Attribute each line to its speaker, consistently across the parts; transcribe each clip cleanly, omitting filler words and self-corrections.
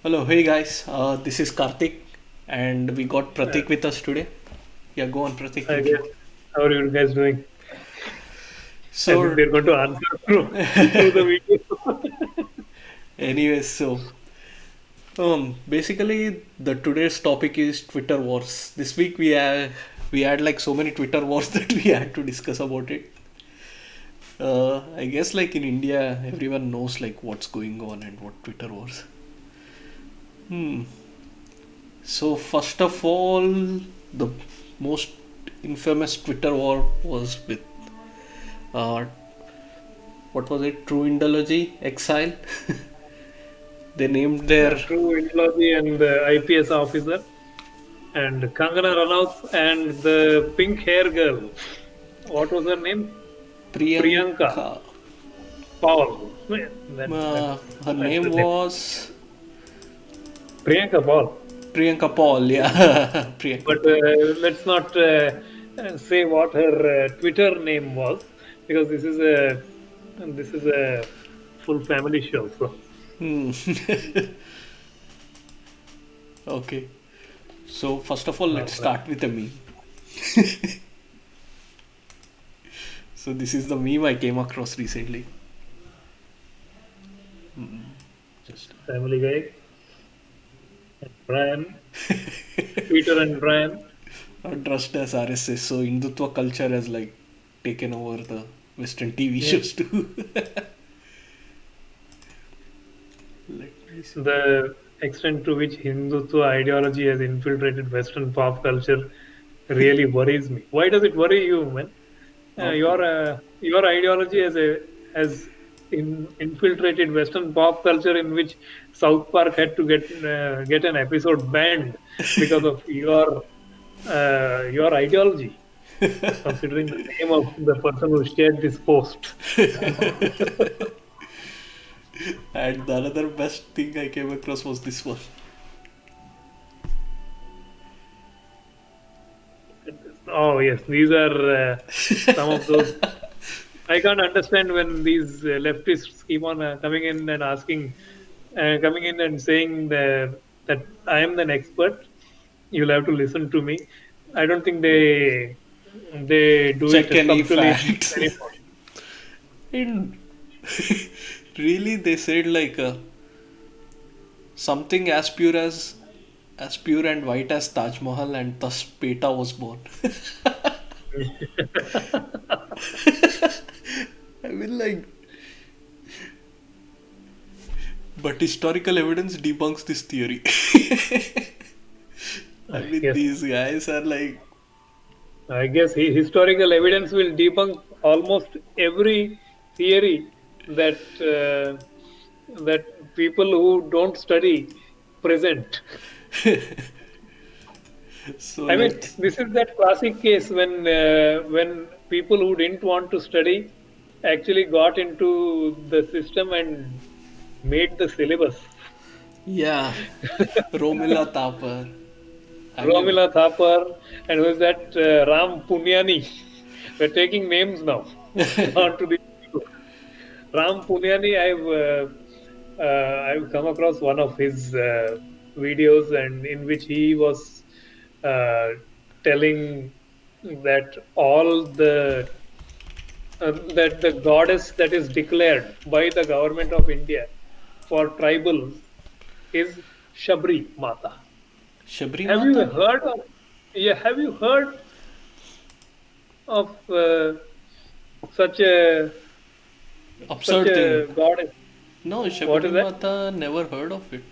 Speaker 1: Hello, hey guys, this is Karthik, and we got
Speaker 2: Uh,
Speaker 1: Pratik with us today. Yeah, go on, Pratik,
Speaker 2: I guess.
Speaker 1: intro.
Speaker 2: How are you guys doing? As if
Speaker 1: So,
Speaker 2: they're going to answer through the video.
Speaker 1: anyways, basically, the today's topic is Twitter wars. This week we had like so many Twitter wars that we had to discuss about it. I guess like in India, everyone knows like what's going on and what Twitter wars. Hmm. So first of all, the most infamous Twitter war was with uh, what was it? True Indology Exile. They named their
Speaker 2: True Ideology and the IPS officer and Kangana Ranaut and the pink hair girl. What was her name? Priyanka
Speaker 1: Priyanka.
Speaker 2: Paul. That,
Speaker 1: Uh,
Speaker 2: that's,
Speaker 1: Her
Speaker 2: that's
Speaker 1: name
Speaker 2: the name.
Speaker 1: was
Speaker 2: Priyanka Paul.
Speaker 1: Priyanka Paul. Yeah, Priyanka
Speaker 2: But
Speaker 1: Paul.
Speaker 2: let's not say what her Twitter name was because this is a full family show. So
Speaker 1: Hmm. Okay. So first of all, let's
Speaker 2: all
Speaker 1: start with a meme. So this is the meme I came across recently. Just
Speaker 2: Family Guy and Brian, Peter and Brian.
Speaker 1: dressed as RSS. So Hindutva culture has like taken over the Western TV
Speaker 2: Yes,
Speaker 1: shows too. Let me see.
Speaker 2: the extent to which Hindutva ideology has infiltrated Western pop culture really worries me. Why does it worry you, man?
Speaker 1: Okay.
Speaker 2: Your ideology has infiltrated Western pop culture, in which South Park had to get an episode banned because of your ideology. Considering the name of the person who shared this post.
Speaker 1: And the another best thing I came across was this one.
Speaker 2: Oh yes, these are some of those. I can't understand when these leftists keep on coming in and coming in and saying that I am an expert. You'll have to listen to me. I don't think they do it
Speaker 1: Check any
Speaker 2: subtly
Speaker 1: facts.
Speaker 2: anymore.
Speaker 1: And really, they said like something as pure and white as Taj Mahal, and thus Peta was born. I mean, like, but historical evidence debunks this theory. I mean,
Speaker 2: Yes,
Speaker 1: these guys are like,
Speaker 2: I guess historical evidence will debunk almost every theory that people who don't study present.
Speaker 1: so
Speaker 2: I mean,
Speaker 1: let's.
Speaker 2: this is that classic case when people who didn't want to study actually got into the system and made the syllabus.
Speaker 1: Yeah, Romila Thapar. I mean,
Speaker 2: Romila Thapar and who is that Ram Punyani. We're taking names now. On to the Ram Punyani. I've come across one of his videos and in which he was uh, telling that all the that the goddess that is declared by the government of India for tribals is Shabri Mata.
Speaker 1: Shabri
Speaker 2: Have you
Speaker 1: Mata?
Speaker 2: heard of? Yeah, have you heard of such a such
Speaker 1: Absurd thing.
Speaker 2: a goddess?
Speaker 1: No,
Speaker 2: What is
Speaker 1: Shabri
Speaker 2: that?
Speaker 1: Mata, never heard of it.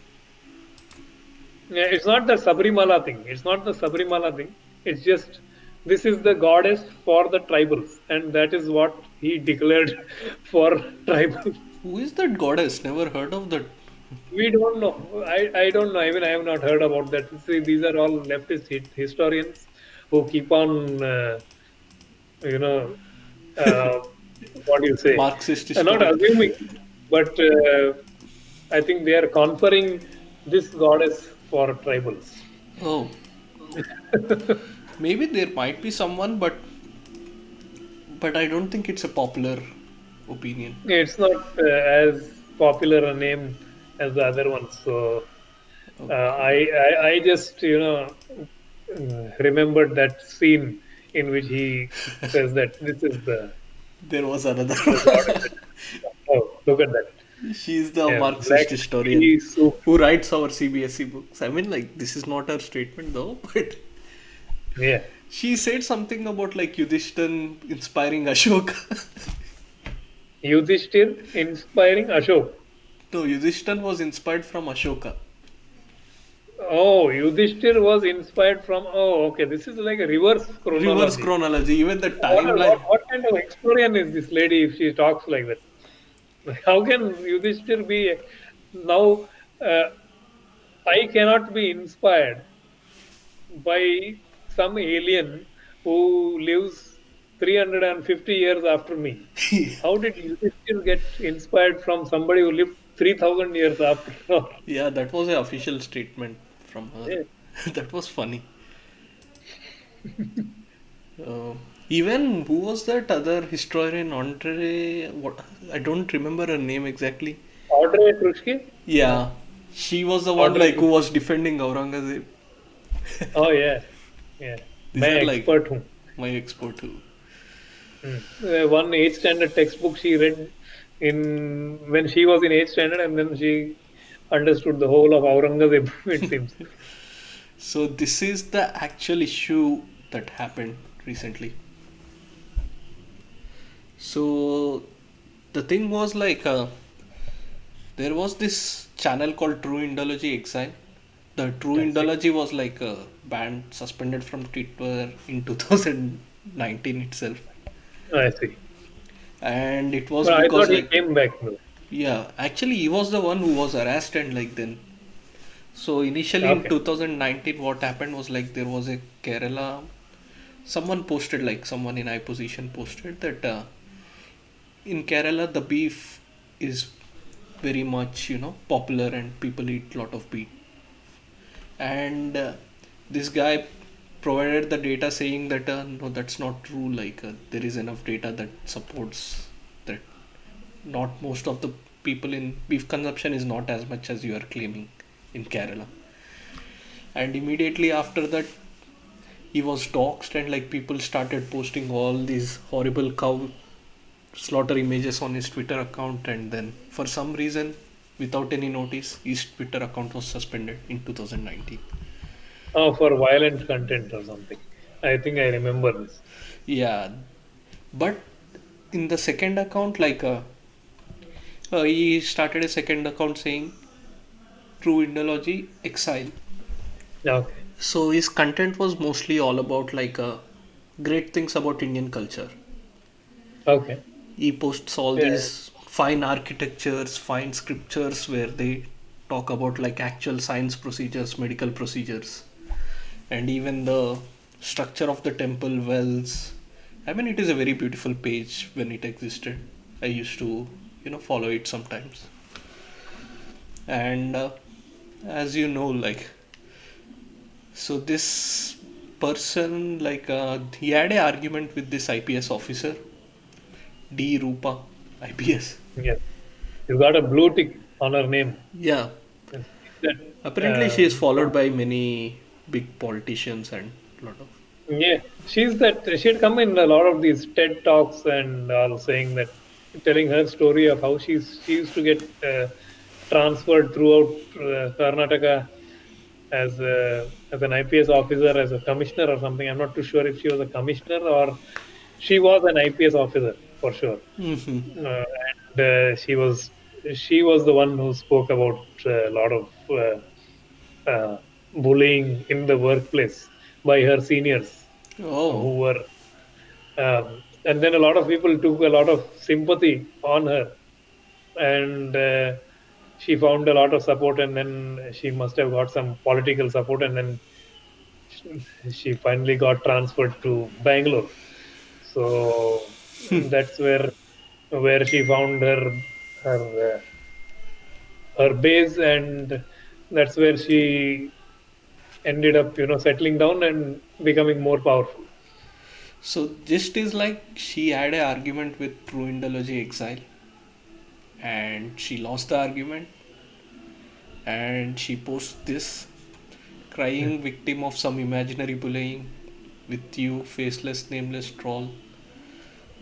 Speaker 2: Yeah, it's not the Sabrimala thing. It's not the Sabrimala thing. It's just this is the goddess for the tribals, and that is what he declared for tribals.
Speaker 1: Who is that goddess? Never heard of that.
Speaker 2: We don't know. I don't know. Even I have not heard about that. See, these are all leftist historians who keep on, you know, uh, what do you say?
Speaker 1: Marxist
Speaker 2: Not
Speaker 1: historian.
Speaker 2: assuming, but I think they are conferring this goddess for tribals.
Speaker 1: Oh, maybe there might be someone, but I don't think it's a popular opinion.
Speaker 2: It's not as popular a name as the other ones. So, I,
Speaker 1: Okay.
Speaker 2: I just remembered that scene in which he says that this is
Speaker 1: There was another.
Speaker 2: the god of the. Oh, look at that!
Speaker 1: She's the
Speaker 2: Yeah,
Speaker 1: Marxist
Speaker 2: black
Speaker 1: historian
Speaker 2: tea soup.
Speaker 1: who writes our CBSE books. I mean, like, this is not her statement though, but
Speaker 2: Yeah,
Speaker 1: she said something about like Yudhishthir inspiring Ashoka.
Speaker 2: Yudhishthir inspiring Ashok.
Speaker 1: No, Yudhishthir was inspired from Ashoka.
Speaker 2: Oh, Yudhishthir was inspired from. Oh, okay. This is like a reverse
Speaker 1: Reverse
Speaker 2: chronology.
Speaker 1: chronology, even the
Speaker 2: What, what,
Speaker 1: timeline.
Speaker 2: what kind of historian is this lady if she talks like that? How can Yudhishthir be now? Uh, I cannot be inspired by some alien who lives 350 years after me. How did Yudhishthir get inspired from somebody who lived 3000 years after?
Speaker 1: Yeah, that was an official statement from her.
Speaker 2: Yeah.
Speaker 1: That was funny. Uh, Even who was that other historian, Andre? What, I don't remember her name exactly.
Speaker 2: Audrey Truschke? Uh,
Speaker 1: Yeah, she was the one
Speaker 2: Audrey
Speaker 1: like who
Speaker 2: Truschke.
Speaker 1: was defending Aurangzeb.
Speaker 2: Oh, yeah. Yeah.
Speaker 1: These
Speaker 2: मैं
Speaker 1: are like
Speaker 2: expert हूँ.
Speaker 1: my expert too.
Speaker 2: One eighth standard textbook she read in when she was in eighth standard, and then she understood the whole of Aurangzeb. It seems.
Speaker 1: So this is the actual issue that happened recently. So the thing was like there was this channel called True Indology Exile. The True
Speaker 2: I see.
Speaker 1: Indology was like banned, suspended from Twitter in 2019 itself,
Speaker 2: I see.
Speaker 1: and it was
Speaker 2: But I
Speaker 1: because
Speaker 2: thought he
Speaker 1: like
Speaker 2: came back though.
Speaker 1: yeah, actually he was the one who was harassed and like then. So initially in
Speaker 2: Okay.
Speaker 1: 2019, what happened was like there was a Kerala. Someone posted like someone in high position posted that in Kerala the beef is very much popular and people eat lot of beef. And this guy provided the data saying that no, that's not true. Like there is enough data that supports that not most of the people in beef consumption is not as much as you are claiming in Kerala. And immediately after that he was doxxed and like people started posting all these horrible cow slaughter images on his Twitter account, and then for some reason without any notice his Twitter account was suspended in 2019.
Speaker 2: Oh, for violent content or something. I think I remember this.
Speaker 1: Yeah, but in the second account like he started a second account saying True Indology Exile.
Speaker 2: Okay.
Speaker 1: So his content was mostly all about like great things about Indian culture.
Speaker 2: Okay.
Speaker 1: He posts all
Speaker 2: Yeah.
Speaker 1: these fine architectures, fine scriptures where they talk about like actual science procedures, medical procedures, and even the structure of the temple wells. I mean, it is a very beautiful page when it existed. I used to, follow it sometimes. And as you know, like, so this person, like, he had a argument with this IPS officer, D Rupa, IPS.
Speaker 2: Yes. You got a blue tick on her name.
Speaker 1: Yeah,
Speaker 2: Yes. That,
Speaker 1: apparently she is followed by many big politicians and lot of.
Speaker 2: yeah, she's that she had come in a lot of these TED talks and all saying that, telling her story of how she used to get transferred throughout Karnataka as an IPS officer, as a commissioner or something. I'm not too sure if she was a commissioner or she was an IPS officer for sure. And she was the one who spoke about a lot of bullying in the workplace by her seniors
Speaker 1: Oh,
Speaker 2: who were and then a lot of people took a lot of sympathy on her, and she found a lot of support, and then she must have got some political support, and then she finally got transferred to Bangalore. So that's where she found her her base, and that's where she ended up settling down and becoming more powerful.
Speaker 1: so just is like she had an argument with True Indology Exile and she lost the argument, and she posts this: crying victim of some imaginary bullying, with you faceless nameless troll,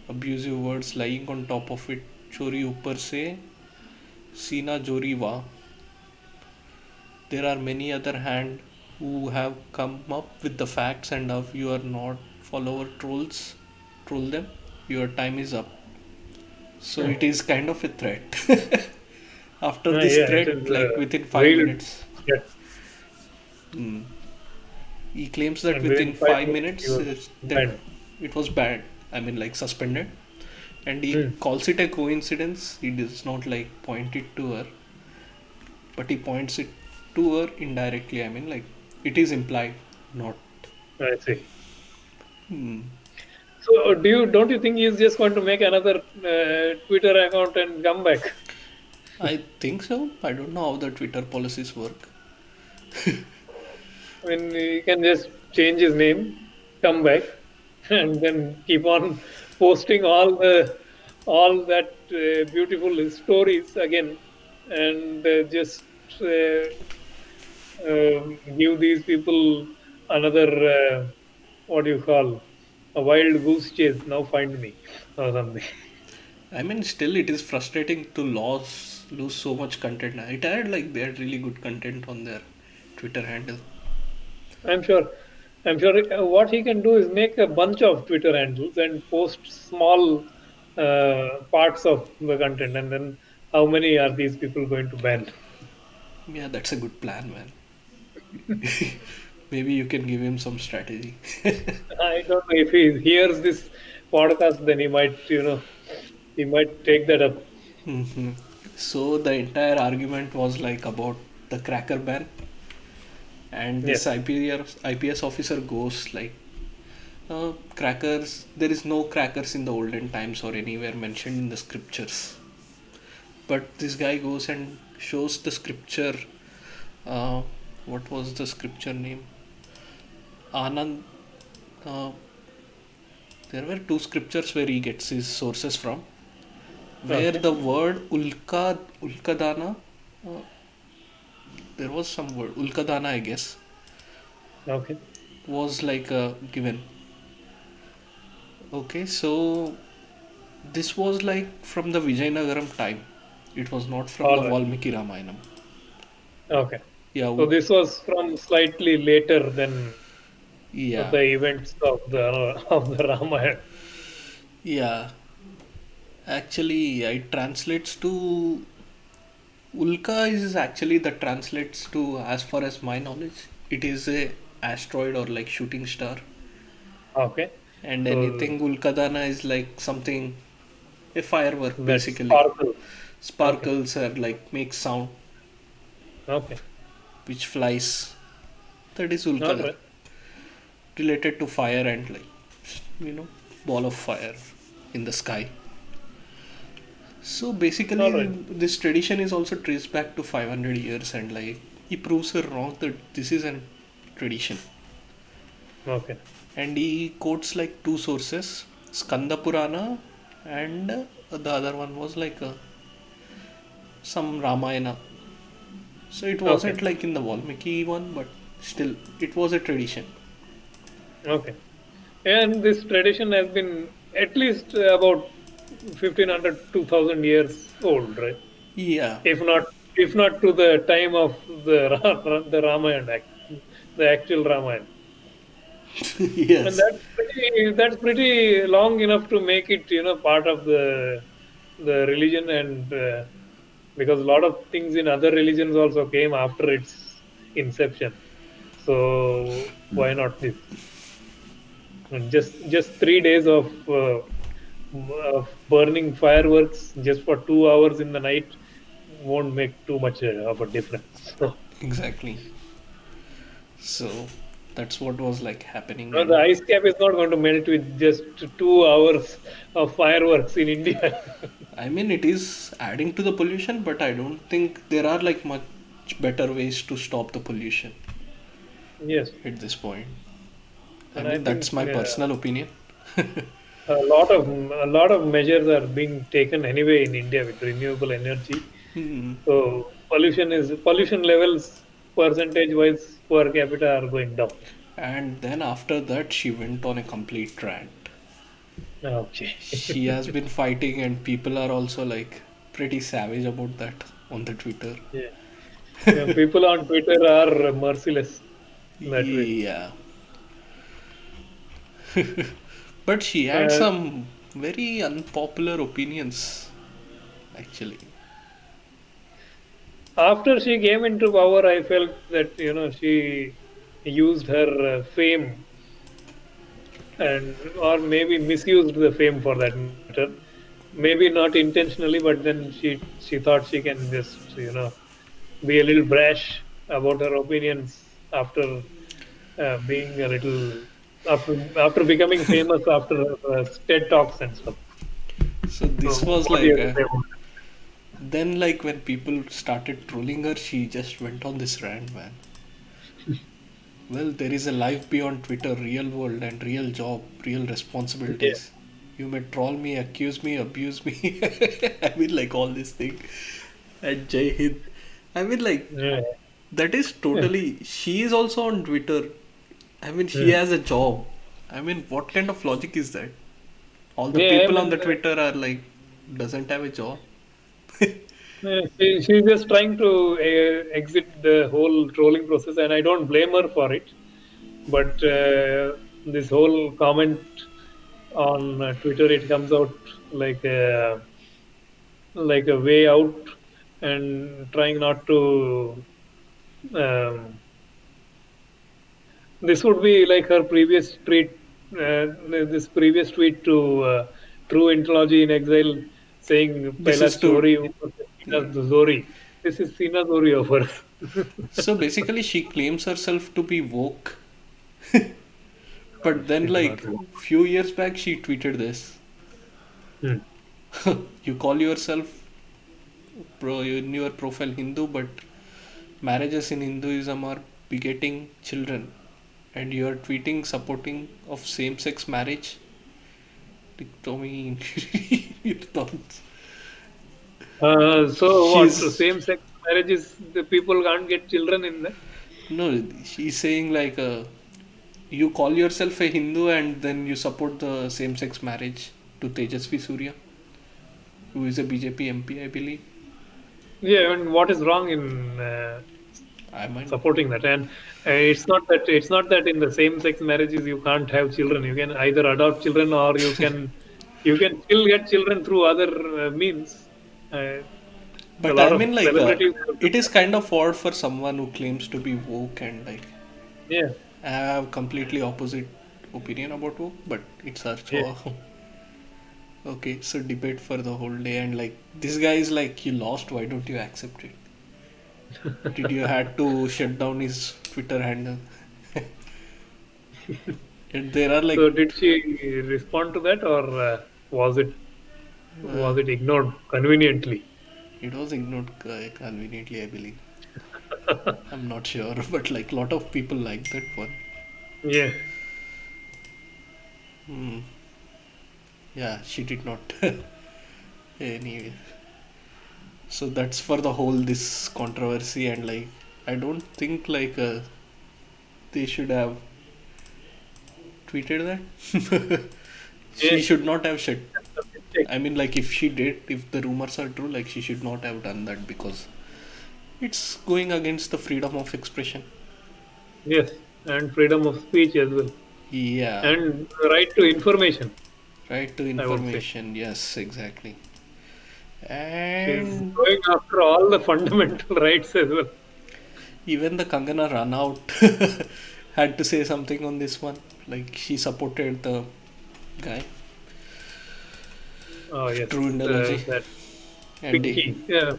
Speaker 1: abusive words lying on top of it, chori upar se सीना जोरी वाह. There are many other hand who have come up with the facts, and if you are not follower trolls, troll them. Your time is up. So it is kind of a threat. After this
Speaker 2: Yeah, it
Speaker 1: threat,
Speaker 2: is
Speaker 1: like within five
Speaker 2: real
Speaker 1: minutes,
Speaker 2: threat.
Speaker 1: hmm, he claims that
Speaker 2: And
Speaker 1: within
Speaker 2: within five
Speaker 1: five
Speaker 2: minutes, he
Speaker 1: minutes
Speaker 2: was
Speaker 1: that
Speaker 2: banned.
Speaker 1: it was bad. I mean, like suspended, and he
Speaker 2: Hmm.
Speaker 1: calls it a coincidence. He does not like point it to her, but he points it to her indirectly. I mean, like it is implied, not.
Speaker 2: I see.
Speaker 1: Hmm.
Speaker 2: So, don't you think he's just going to make another Twitter account and come back?
Speaker 1: I think so. I don't know how the Twitter policies work.
Speaker 2: I mean, he can just change his name, come back, and then keep on posting all that beautiful stories again, and just uh, give these people another what do you call a wild goose chase. Now find me or something.
Speaker 1: I mean, still, it is frustrating to lose so much content. It had like they had really good content on their Twitter handle.
Speaker 2: I'm sure. I'm sure what he can do is make a bunch of Twitter handles and post small parts of the content, and then how many are these people going to ban?
Speaker 1: Yeah, that's a good plan, man. Maybe you can give him some strategy.
Speaker 2: I don't know if he hears this podcast, then he might take that up.
Speaker 1: Mhm. So the entire argument was like about the cracker ban, and this
Speaker 2: Yes.
Speaker 1: IPS officer goes like, crackers. There is no crackers in the olden times or anywhere mentioned in the scriptures. But this guy goes and shows the scripture. Uh, what was the scripture name? Anand. Uh, there were two scriptures where he gets his sources from, where
Speaker 2: Okay.
Speaker 1: the word ulkadana, uh, there was some word ulkadana, I guess,
Speaker 2: Okay.
Speaker 1: was like given. Okay, so this was like from the Vijayanagaram time. It was not from the
Speaker 2: All right.
Speaker 1: Valmiki Ramayanam.
Speaker 2: Okay.
Speaker 1: Yeah,
Speaker 2: So this was from slightly later than
Speaker 1: yeah,
Speaker 2: the events of the Ramayana.
Speaker 1: yeah. Actually, it translates to Ulka is actually that translates to, as far as my knowledge, it is a asteroid or like shooting star,
Speaker 2: Okay.
Speaker 1: and
Speaker 2: So
Speaker 1: anything Ulkadana is like something, a firework
Speaker 2: that
Speaker 1: basically.
Speaker 2: sparkles. Okay.
Speaker 1: Sparkles or like makes sound
Speaker 2: Okay.
Speaker 1: which flies. That is
Speaker 2: All
Speaker 1: Ulka,
Speaker 2: right.
Speaker 1: related to fire and like, you know, ball of fire in the sky. So
Speaker 2: All
Speaker 1: basically,
Speaker 2: right.
Speaker 1: this tradition is also traced back to 500 years, and like he proves her wrong that this is a tradition.
Speaker 2: Okay.
Speaker 1: And he quotes like two sources, Skanda Purana, and the other one was like some Ramayana. So it
Speaker 2: Okay.
Speaker 1: wasn't like in the Valmiki one, but still, it was a tradition.
Speaker 2: Okay. And this tradition has been at least about 1500, 2000 years old, right?
Speaker 1: Yeah,
Speaker 2: If not, if not to the time of the Ramayana, the actual Ramayana. And
Speaker 1: yes.
Speaker 2: that's pretty long enough to make it, part of the religion, and because a lot of things in other religions also came after its inception. So why not this? And just 3 days of burning fireworks just for 2 hours in the night won't make too much of a difference. So,
Speaker 1: Exactly. So that's what was like happening,
Speaker 2: the
Speaker 1: and
Speaker 2: ice cap is not going to melt with just 2 hours of fireworks in India.
Speaker 1: I mean, it is adding to the pollution, but I don't think there are like much better ways to stop the pollution
Speaker 2: Yes,
Speaker 1: at this point. I
Speaker 2: and I
Speaker 1: mean,
Speaker 2: think
Speaker 1: that's my personal opinion.
Speaker 2: a lot of measures are being taken anyway in India with renewable energy.
Speaker 1: Hmm.
Speaker 2: So pollution levels percentage wise per capita are going down.
Speaker 1: And then after that, she went on a complete rant.
Speaker 2: Okay.
Speaker 1: She has been fighting, and people are also like pretty savage about that on the Twitter.
Speaker 2: Yeah. Yeah, people on Twitter are merciless that way.
Speaker 1: Yeah. But she had
Speaker 2: Uh,
Speaker 1: some very unpopular opinions, actually.
Speaker 2: After she came into power, I felt that she used her fame and or maybe misused the fame for that matter. Maybe not intentionally, but then she thought she can just be a little brash about her opinions after being a little after becoming famous after her TED talks and stuff.
Speaker 1: So
Speaker 2: So
Speaker 1: this was
Speaker 2: what do you
Speaker 1: like,
Speaker 2: have to say about
Speaker 1: then like when people started trolling her, she just went on this rant, man. Well, there is a life beyond Twitter, real world and real job, real
Speaker 2: that? Yeah.
Speaker 1: responsibilities. You may troll me, accuse me, abuse me. I mean, like all these things. And Jai Hind. I mean, like,
Speaker 2: Yeah.
Speaker 1: that is
Speaker 2: Yeah.
Speaker 1: totally. She is also on Twitter. I mean, she
Speaker 2: Yeah.
Speaker 1: has a job. I mean, what kind of logic is that? All the
Speaker 2: Yeah, I
Speaker 1: people on the
Speaker 2: mean,
Speaker 1: Twitter are like, doesn't have a job.
Speaker 2: she's just trying to exit the whole trolling process, and I don't blame her for it. But this whole comment on Twitter, it comes out like like a way out, and trying not to. Um, this would be like her previous tweet, this previous tweet to True Ontology in Exile, saying
Speaker 1: This
Speaker 2: "Pehla
Speaker 1: is to.
Speaker 2: story Sina Zori." This is Sina Zori of her.
Speaker 1: So basically, she claims herself to be woke. But then,
Speaker 2: She's
Speaker 1: like,
Speaker 2: not wrong.
Speaker 1: few years back, she tweeted this.
Speaker 2: Hmm.
Speaker 1: You call yourself in your profile Hindu, but marriages in Hinduism are begetting children, and you are tweeting supporting of same-sex marriage. Like, Tommy, your thoughts?
Speaker 2: So what?
Speaker 1: She's
Speaker 2: Same-sex marriages, the people can't get children in that.
Speaker 1: no, she's saying like you call yourself a Hindu and then you support the same-sex marriage to Tejasvi Surya, who is a BJP MP, I believe.
Speaker 2: Yeah, and what is wrong in
Speaker 1: I mean,
Speaker 2: supporting that? And it's not that in the same-sex marriages you can't have children. You can either adopt children or you can still get children through other means. Uh, a
Speaker 1: but I
Speaker 2: lot of
Speaker 1: mean, like,
Speaker 2: celebrities.
Speaker 1: it is kind of odd for someone who claims to be woke and like
Speaker 2: Yeah,
Speaker 1: I have completely opposite opinion about woke, but it's our
Speaker 2: yeah,
Speaker 1: so okay. So debate for the whole day and like this guy is like you lost. Why don't you accept it? Did you had to shut down his Twitter handle? And there are
Speaker 2: so
Speaker 1: like
Speaker 2: did she respond to that, or was it
Speaker 1: uh,
Speaker 2: was it ignored conveniently?
Speaker 1: it was ignored conveniently, I believe. I'm not sure, but like lot of people like that one.
Speaker 2: Yeah.
Speaker 1: Hmm. Yeah, she did not. Anyway, so that's for the whole this controversy and like I don't think like they should have tweeted that. She
Speaker 2: Yeah.
Speaker 1: should not have said.
Speaker 2: That's a mistake.
Speaker 1: I mean, like if she did, if the rumors are true, like she should not have done that because it's going against the freedom of expression.
Speaker 2: Yes, and freedom of speech as well,
Speaker 1: Yeah,
Speaker 2: and right to information.
Speaker 1: right to
Speaker 2: I would say
Speaker 1: information. Yes, exactly.
Speaker 2: she's
Speaker 1: And
Speaker 2: going after all the fundamental rights as well.
Speaker 1: even the Kangana Ranaut had to say something on this one. Like she supported the guy,
Speaker 2: Oh yes,
Speaker 1: True Analogy,
Speaker 2: that
Speaker 1: and
Speaker 2: Pinky, yeah,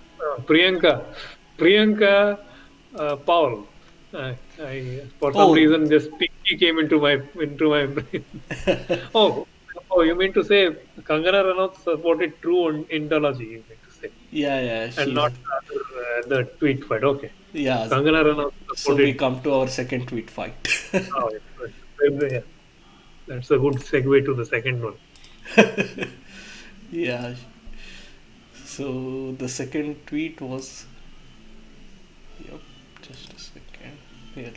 Speaker 2: Priyanka Paul. For some
Speaker 1: oh,
Speaker 2: reason, just Pinky came into my brain. Oh, oh, you mean to say Kangana Ranaut supported true ontology? You mean to say,
Speaker 1: yeah, yeah,
Speaker 2: and
Speaker 1: she's
Speaker 2: not the tweet fight? Okay,
Speaker 1: yeah.
Speaker 2: Kangana Ranaut
Speaker 1: So we
Speaker 2: supported.
Speaker 1: come to our second tweet fight.
Speaker 2: Oh, yeah, that's a good segue to the second one.
Speaker 1: Yeah. So the second tweet was Yep, just a second. Here,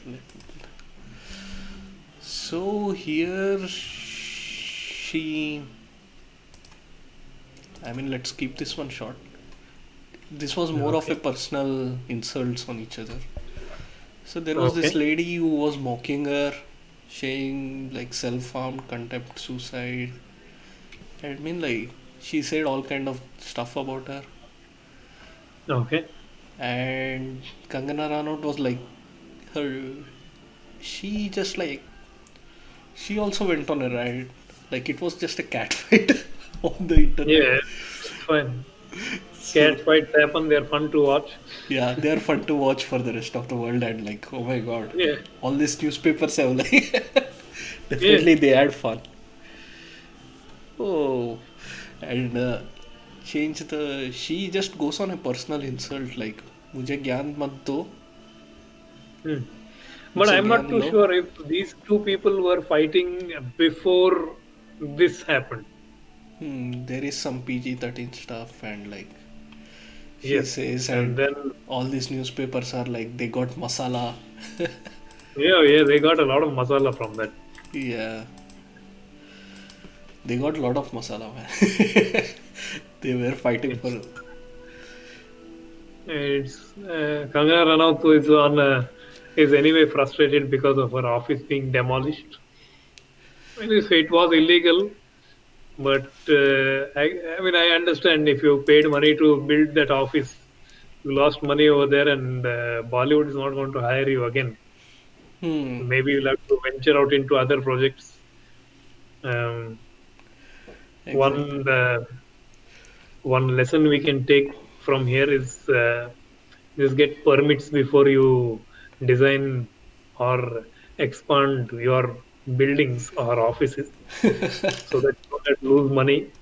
Speaker 1: so here she. I mean, let's keep this one short. This was more of a
Speaker 2: Okay.
Speaker 1: personal insults on each other. So there was this
Speaker 2: Okay.
Speaker 1: lady who was mocking her, saying like self-harm, contempt, suicide. I mean, like she said all kind of stuff about her,
Speaker 2: Okay.
Speaker 1: and Kangana Ranaut was like her. She just like she also went on a ride. Like it was just a cat fight on the internet.
Speaker 2: Yeah, it's fine.
Speaker 1: So
Speaker 2: Cat fights happen. They're fun to watch.
Speaker 1: yeah, they are fun to watch for the rest of the world, and like oh my god,
Speaker 2: Yeah.
Speaker 1: all these newspapers have like
Speaker 2: Yeah.
Speaker 1: definitely they had fun. Oh, and change the. She just goes on a personal insult like मुझे ज्ञान मत दो
Speaker 2: Hmm. But
Speaker 1: मुझसे
Speaker 2: I'm not
Speaker 1: ज्ञान
Speaker 2: too
Speaker 1: low.
Speaker 2: sure if these two people were fighting before this happened.
Speaker 1: There is some PG-13 stuff and like she
Speaker 2: Yes.
Speaker 1: says
Speaker 2: And
Speaker 1: and
Speaker 2: then,
Speaker 1: all these newspapers are like they got masala.
Speaker 2: yeah, yeah, they got a lot of masala from that.
Speaker 1: Yeah, they got a lot of masala, man. They were fighting for.
Speaker 2: It's it's Kangana Ranaut is anyway frustrated because of her office being demolished. I mean, it was illegal, but I mean, I understand if you paid money to build that office, you lost money over there, and Bollywood is not going to hire you again.
Speaker 1: Hmm.
Speaker 2: Maybe you'll have to venture out into other projects. Um,
Speaker 1: Exactly.
Speaker 2: one one lesson we can take from here is just get permits before you design or expand your buildings or offices, so that you don't lose money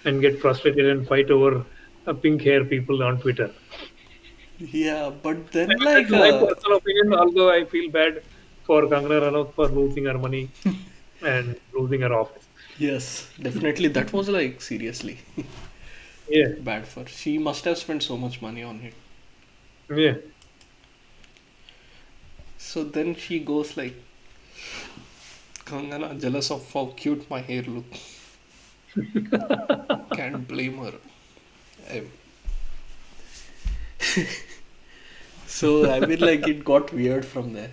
Speaker 2: and get frustrated and fight over pink hair people on Twitter.
Speaker 1: Yeah, but
Speaker 2: I
Speaker 1: then
Speaker 2: mean, that's
Speaker 1: like
Speaker 2: my personal opinion, although I feel bad for Kangana Ranaut for losing her money and losing her office.
Speaker 1: yes, definitely that was like seriously
Speaker 2: Yeah,
Speaker 1: bad for. She must have spent so much money on it.
Speaker 2: yeah.
Speaker 1: So then she goes like, Kangana jealous of how cute my hair look. Can't blame her. I, so I mean like it got weird from there.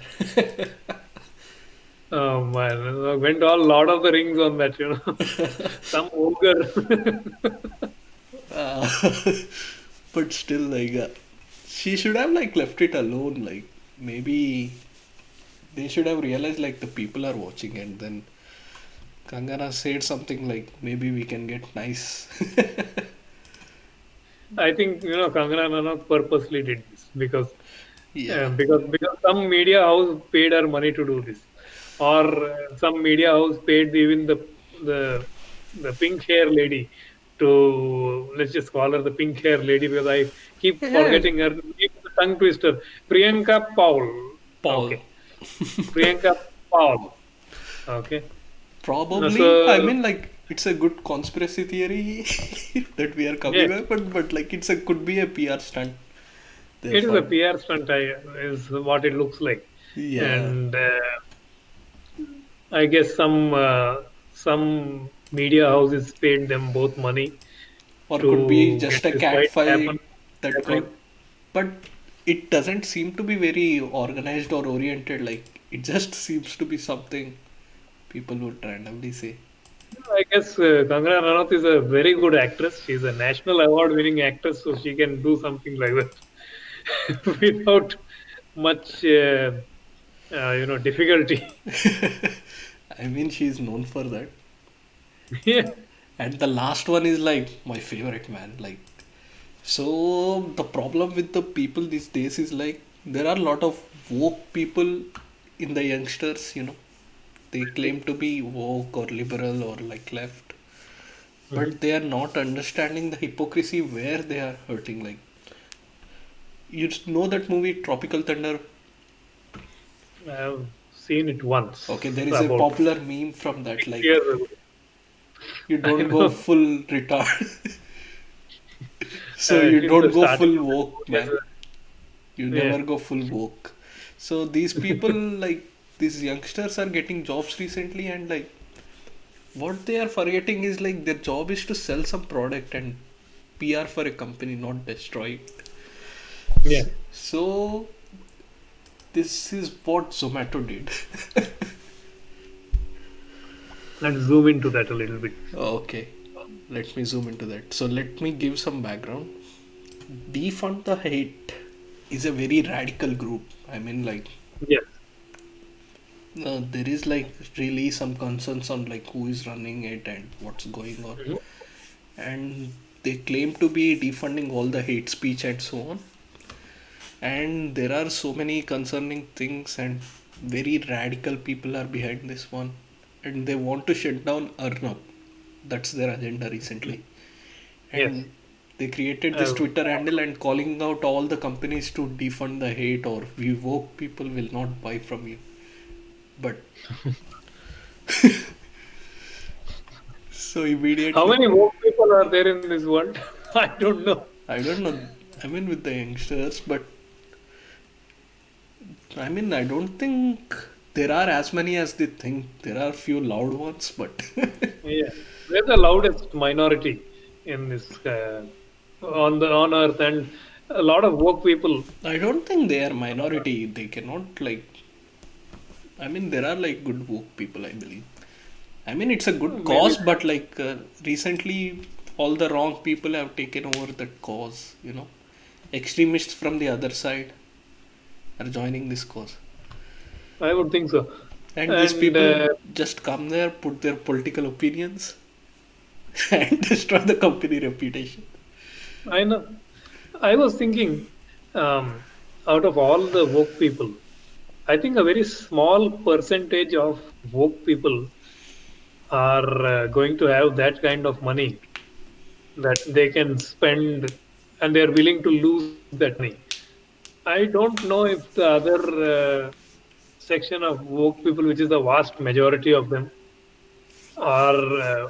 Speaker 2: Oh man, I went all Lord of the Rings on that, you know. Some ogre.
Speaker 1: Uh, but still like she should have like left it alone. Like maybe they should have realized like the people are watching and then Kangana said something like maybe we can get nice.
Speaker 2: I think Kangana Ranaut purposely did this
Speaker 1: Yeah.
Speaker 2: because some media house paid her money to do this, or some media house paid even the the pink hair lady to, let's just call her the pink hair lady because I keep
Speaker 1: Yeah.
Speaker 2: forgetting her name, the tongue twister, Priyanka Paul.
Speaker 1: Paul.
Speaker 2: Okay, Priyanka Paul. Okay,
Speaker 1: Probably. I
Speaker 2: so
Speaker 1: mean like it's a good conspiracy theory that we are
Speaker 2: yeah,
Speaker 1: coming up, but like it's a could be a PR stunt. They're
Speaker 2: it is a
Speaker 1: fun.
Speaker 2: PR stunt. Is what it looks like,
Speaker 1: Yeah.
Speaker 2: and I guess some media houses paid them both money
Speaker 1: Or could be
Speaker 2: to get
Speaker 1: just a
Speaker 2: this
Speaker 1: cat
Speaker 2: fight
Speaker 1: fight that got.
Speaker 2: happening.
Speaker 1: But it doesn't seem to be very organized or oriented. Like it just seems to be something people would randomly say.
Speaker 2: I guess Kangana Ranaut is a very good actress. She's a national award-winning actress, so she can do something like that without much, difficulty.
Speaker 1: I mean, she's known for that.
Speaker 2: Yeah,
Speaker 1: And the last one is like my favorite, man. Like, so the problem with the people these days is like there are a lot of woke people in the youngsters. They claim to be woke or liberal or like left, but
Speaker 2: mhm.
Speaker 1: they are not understanding the hypocrisy where they are hurting. Like, you just know that movie Tropical Thunder.
Speaker 2: I've seen it once
Speaker 1: Okay, there is a
Speaker 2: about
Speaker 1: popular meme from that.
Speaker 2: 6 years
Speaker 1: Like,
Speaker 2: ago.
Speaker 1: you
Speaker 2: I
Speaker 1: don't go
Speaker 2: know.
Speaker 1: full retard, so you
Speaker 2: She would
Speaker 1: don't
Speaker 2: have
Speaker 1: go
Speaker 2: started
Speaker 1: full
Speaker 2: with that
Speaker 1: woke,
Speaker 2: movie
Speaker 1: man. You
Speaker 2: Yeah.
Speaker 1: never go full woke. So these people, like these youngsters, are getting jobs recently, and like what they are forgetting is like their job is to sell some product and PR for a company, not destroy it.
Speaker 2: Yeah.
Speaker 1: So this is what Zomato did.
Speaker 2: Let's zoom into that a little bit.
Speaker 1: Okay, let me zoom into that. So let me give some background. Defund the Hate is a very radical group. I mean, like,
Speaker 2: Yes.
Speaker 1: there is like really some concerns on like who is running it and what's going on,
Speaker 2: Mhm.
Speaker 1: and they claim to be defunding all the hate speech and so on. And there are so many concerning things, and very radical people are behind this one, and they want to shut down Arnab. That's their agenda recently.
Speaker 2: Yes.
Speaker 1: And they created this
Speaker 2: Uh,
Speaker 1: Twitter handle and calling out all the companies to defund the hate, or we woke people will not buy from you. But so
Speaker 2: how
Speaker 1: immediately,
Speaker 2: many woke people are there in this world? I don't know.
Speaker 1: I don't know. I mean, with the youngsters, but I mean, I don't think there are as many as they think. There are few loud ones, but
Speaker 2: Yeah. We're the loudest minority in this on earth, and a lot of woke people.
Speaker 1: I don't think they are minority. They cannot like. I mean, there are like good woke people, I believe. I mean, it's a good
Speaker 2: Maybe.
Speaker 1: cause, but like recently, all the wrong people have taken over that cause. Extremists from the other side are joining this cause,
Speaker 2: I would think so.
Speaker 1: and these
Speaker 2: And
Speaker 1: people just come there, put their political opinions, and destroy the company reputation.
Speaker 2: I know. I was thinking, um, out of all the woke people, I think a very small percentage of woke people are going to have that kind of money that they can spend, and they are willing to lose that money. I don't know if the other section of woke people, which is the vast majority of them, are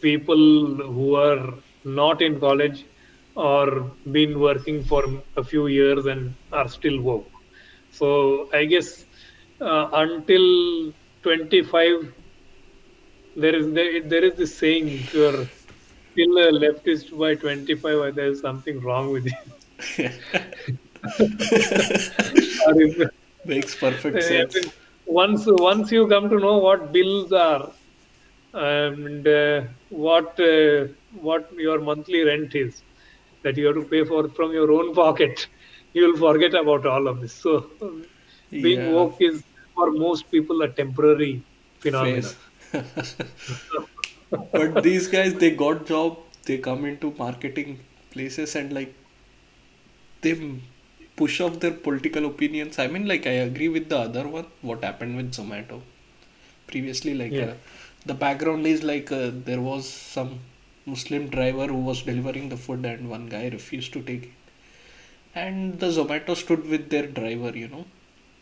Speaker 2: people who are not in college or been working for a few years and are still woke. So I guess until 25, there is this saying: if you're still a leftist by 25, there's something wrong with you. Or if,
Speaker 1: Makes perfect
Speaker 2: I
Speaker 1: sense.
Speaker 2: mean, once you come to know what bills are, and what your monthly rent is that you have to pay for from your own pocket, you will forget about all of this. So being
Speaker 1: Yeah,
Speaker 2: woke is for most people a temporary phenomenon.
Speaker 1: face. But these guys, they got job. They come into marketing places and like they push off their political opinions. I mean, like I agree with the other one. What happened with Zomato previously? Like
Speaker 2: Yeah.
Speaker 1: the background is like there was some Muslim driver who was delivering the food, and one guy refused to take it. And the Zomato stood with their driver.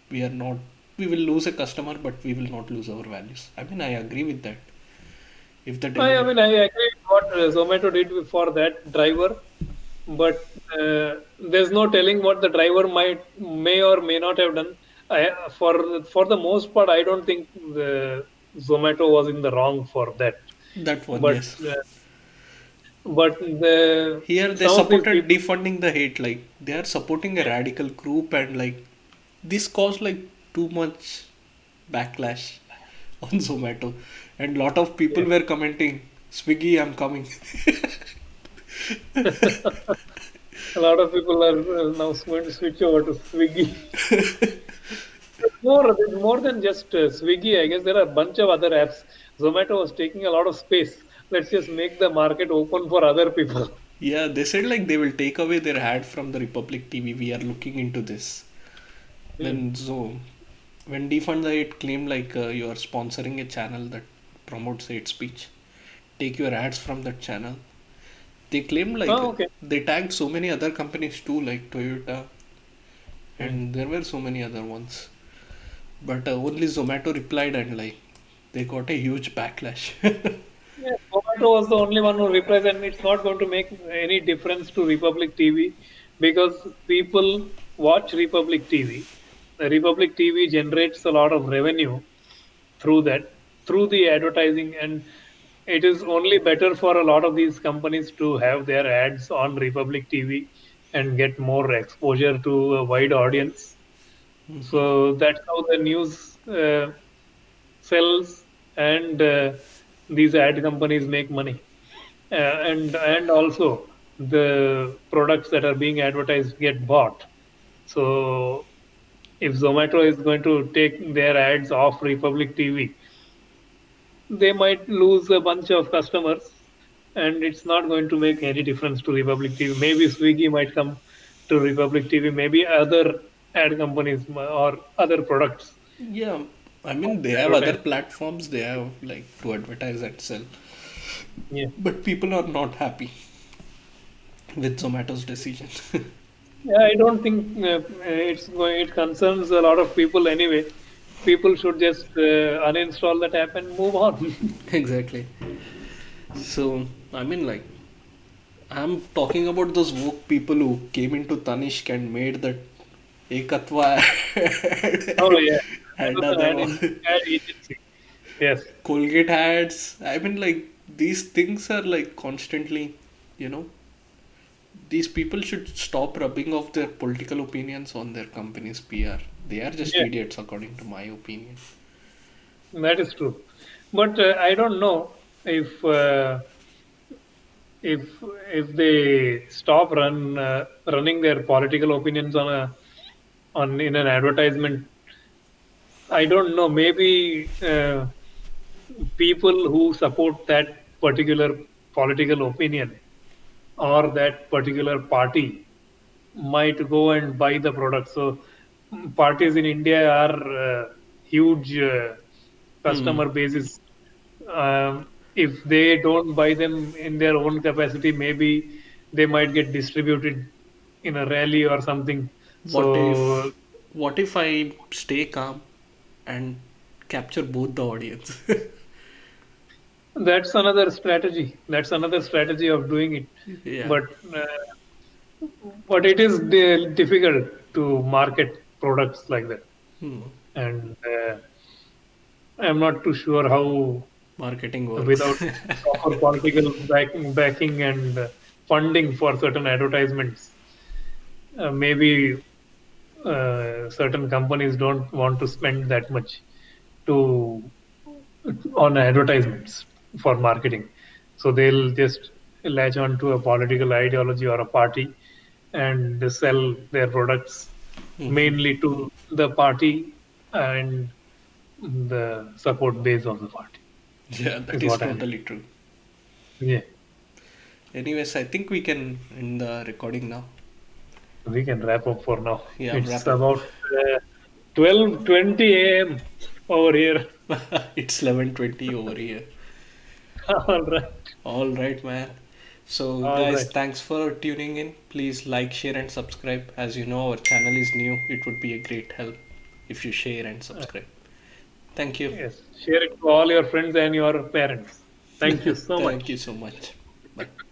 Speaker 1: We are not. We will lose a customer, but we will not lose our values. I mean, I agree with that. If the
Speaker 2: I
Speaker 1: delivery,
Speaker 2: mean, I agree with what Zomato did for that driver, but there's no telling what the driver may or may not have done. For the most part, I don't think the Zomato was in the wrong for that.
Speaker 1: that one,
Speaker 2: But
Speaker 1: yes. Here they
Speaker 2: some of these
Speaker 1: supported
Speaker 2: people,
Speaker 1: defunding the hate. Like they are supporting a
Speaker 2: yeah,
Speaker 1: radical group, and like this caused like too much backlash on Zomato, and lot of people
Speaker 2: yeah.
Speaker 1: were commenting, "Swiggy, I'm coming."
Speaker 2: A lot of people are now going to switch over to Swiggy. There's more than just Swiggy. I guess there are a bunch of other apps. Zomato was taking a lot of space. Let's just make the market open for other people.
Speaker 1: Yeah, they said like they will take away their ad from the Republic TV. We are looking into this.
Speaker 2: Hmm.
Speaker 1: Then so when defund the hate claimed like you are sponsoring a channel that promotes hate speech, take your ads from that channel. They claim like
Speaker 2: Oh, okay.
Speaker 1: they tagged so many other companies too, like Toyota,
Speaker 2: Hmm.
Speaker 1: and there were so many other ones. But only Zomato replied, and like they got a huge backlash.
Speaker 2: Yeah, Zomato was the only one who replied, and it's not going to make any difference to Republic TV because people. watch Republic TV. The Republic TV generates a lot of revenue through that, through the advertising, and it is only better for a lot of these companies to have their ads on Republic TV and get more exposure to a wide audience. So that's how the news sells, and these ad companies make money. And also the products that are being advertised get bought. So if Zomato is going to take their ads off Republic TV, they might lose a bunch of customers, and it's not going to make any difference to Republic TV. Maybe Swiggy might come to Republic TV, maybe other ad companies or other products
Speaker 1: Yeah, I mean they have other
Speaker 2: advertise.
Speaker 1: platforms they have like to advertise and sell,
Speaker 2: Yeah.
Speaker 1: but people are not happy with Zomato's decision.
Speaker 2: Yeah, I don't think it concerns a lot of people anyway. People should just uninstall that app and move on.
Speaker 1: Exactly. So I mean like I'm talking about those woke people who came into Tanishq and made that Ekatva
Speaker 2: Oh yeah, that
Speaker 1: and
Speaker 2: was an
Speaker 1: other one.
Speaker 2: ad agency. Yes.
Speaker 1: Colgate ads. I mean, like, these things are like constantly, you know, these people should stop rubbing off their political opinions on their company's PR. They are just
Speaker 2: Yeah,
Speaker 1: idiots, according to my opinion.
Speaker 2: that is true. But I don't know if if they stop running their political opinions on in an advertisement. I don't know. Maybe people who support that particular political opinion or that particular party might go and buy the product. So parties in India are huge
Speaker 1: Hmm.
Speaker 2: customer bases. If they don't buy them in their own capacity, maybe they might get distributed in a rally or something.
Speaker 1: What
Speaker 2: So
Speaker 1: if, what if I stay calm and capture both the audience?
Speaker 2: that's another strategy. That's another strategy of doing it.
Speaker 1: Yeah.
Speaker 2: But but it is difficult to market products like that,
Speaker 1: Hmm.
Speaker 2: and I'm not too sure how
Speaker 1: Marketing works.
Speaker 2: without proper political backing and funding for certain advertisements, maybe certain companies don't want to spend that much to on advertisements for marketing. So they'll just latch on to a political ideology or a party and sell their products mainly to the party and the support base of the party,
Speaker 1: Yeah, that
Speaker 2: is
Speaker 1: is
Speaker 2: what I'm.
Speaker 1: totally true.
Speaker 2: Yeah,
Speaker 1: Anyways, I think we can end the recording now.
Speaker 2: we can wrap up for now.
Speaker 1: Yeah,
Speaker 2: It's
Speaker 1: wrap up.
Speaker 2: about 12:20 a.m. over here.
Speaker 1: It's 11:20 over here.
Speaker 2: All right.
Speaker 1: All right, man. So,
Speaker 2: All
Speaker 1: guys,
Speaker 2: right.
Speaker 1: thanks for tuning in. Please like, share, and subscribe. As you know, our channel is new. It would be a great help if you share and subscribe. Thank you.
Speaker 2: Yes. Share it to all your friends and your parents. Thank you so
Speaker 1: Thank
Speaker 2: much.
Speaker 1: you so much. Bye.